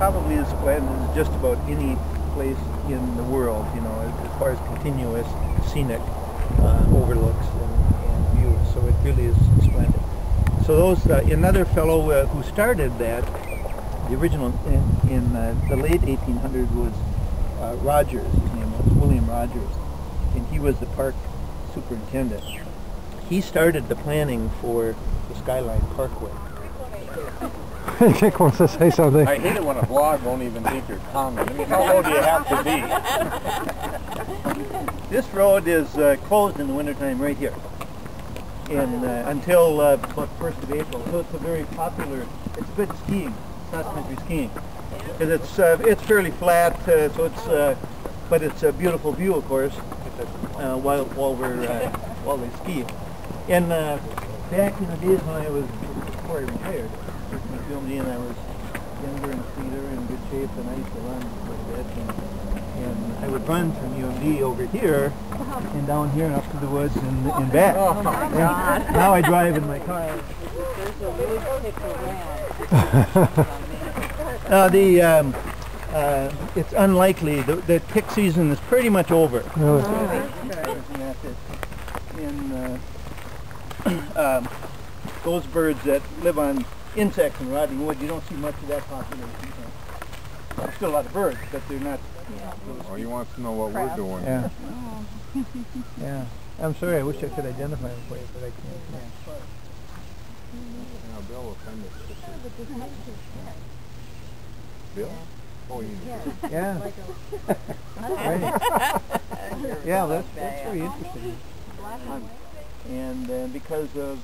probably as splendid as just about any place in the world, you know, as far as continuous scenic overlooks and views. So it really is splendid. So those another fellow who started that, the original in the late 1800s was Rogers. His name was William Rogers, and he was the park superintendent. He started the planning for the Skyline Parkway. Dick wants to say something. I hate it when a blog won't even take your comment. I mean, how low do you have to be? This road is closed in the wintertime right here, and until about 1st of April. So it's a very popular, it's good skiing, cross-country skiing, because it's fairly flat, so it's but it's a beautiful view, of course, while they ski. And back in the days when I was, before I retired, and I was younger and sweeter and in good shape, and I used to run quite a bit. And I would run from UMD over here and down here and up to the woods and back. Oh my God. Now I drive in my car. There's a really thick around. It's unlikely. The tick season is pretty much over. Really? And those birds that live on insects and rotting wood, you don't see much of that population. There's still a lot of birds, but they're not. Oh, you want to know what we're doing? Yeah. Yeah. I'm sorry. I wish I could identify them for you, but I can't. Now, Bill will send us. Bill? Oh, you do. Yeah. Right. Yeah, that's very interesting. And because of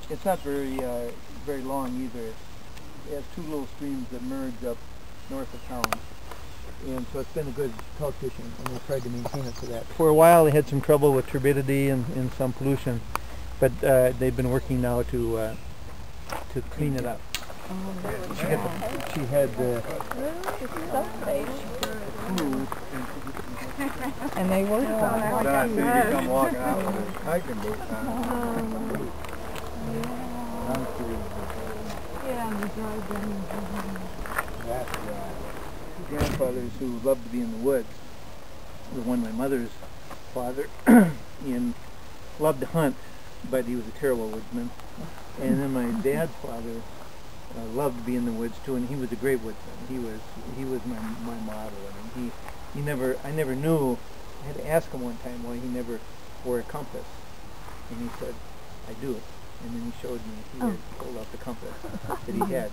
it's not very long either. It has two little streams that merge up north of town, and so it's been a good trout fishing, and they tried to maintain it for that. For a while, they had some trouble with turbidity and some pollution, but they've been working now to clean it up. She had and they were Come walking out with his hiking boots on. Grandfathers who loved to be in the woods. One, my mother's father, and loved to hunt, but he was a terrible woodsman. And then my dad's father loved to be in the woods too, and he was a great woodsman. He was my model. I mean, I never knew. I had to ask him one time why he never wore a compass, and he said, "I do." And then he showed me he had pulled out the compass that he had.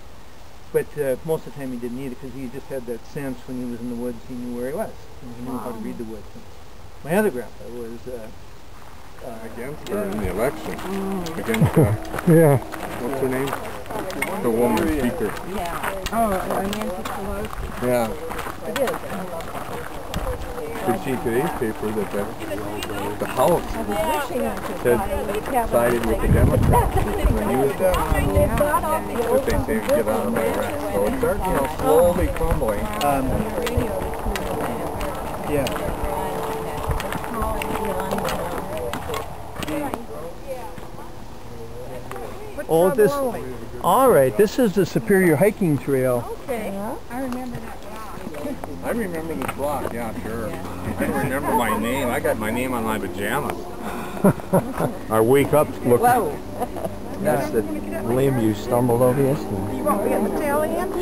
But most of the time he didn't need it because he just had that sense when he was in the woods, he knew where he was. And he knew how to read the woods. My other grandpa was Against her in the election. Against Yeah. what's her name? The woman speaker. Yeah. Oh, Nancy Pelosi. Yeah. It is. Could see today's paper that the House sided with the Democrats when he was but they say get out of Iraq. So it started, slowly crumbling. yeah. Oh, this. All right, this is the Superior Hiking Trail. Okay. I remember that rock. I remember this block, yeah, sure. I don't remember my name. I got my name on my pajamas. I wake up looking. Whoa. That's the limb you stumbled over yesterday. You want me at the tail end?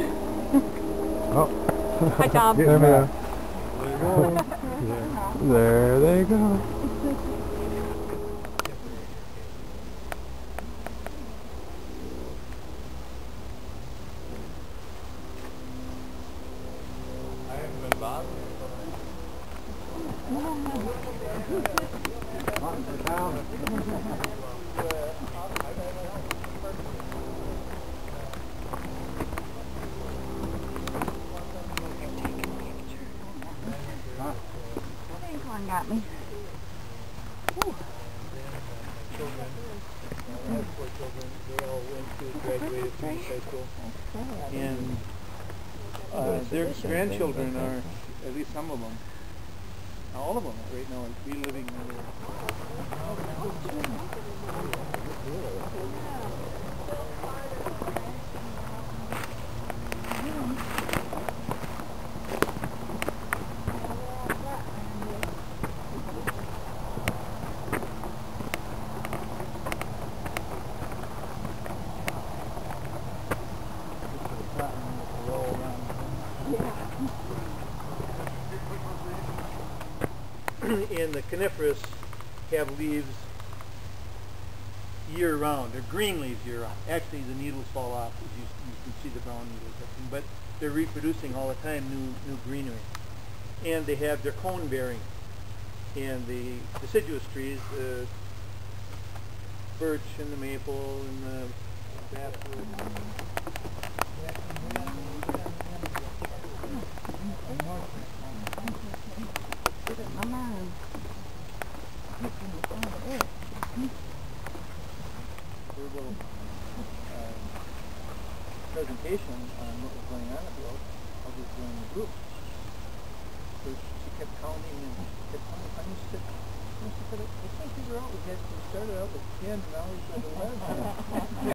Oh. Hi, Tom. There we are. There they go. Got me. And their grandchildren are, at least some of them, all of them right now are reliving their and the coniferous have leaves year round. They're green leaves year round. Actually, the needles fall off, as you can see the brown needles. But they're reproducing all the time new greenery. And they're cone bearing. And the deciduous trees, the birch and the maple and the basswood. Little presentation on what was going on at the oak. I was doing the group. So she kept counting and kept counting. I said, let's figure out. We started out with 10, now we've got 11.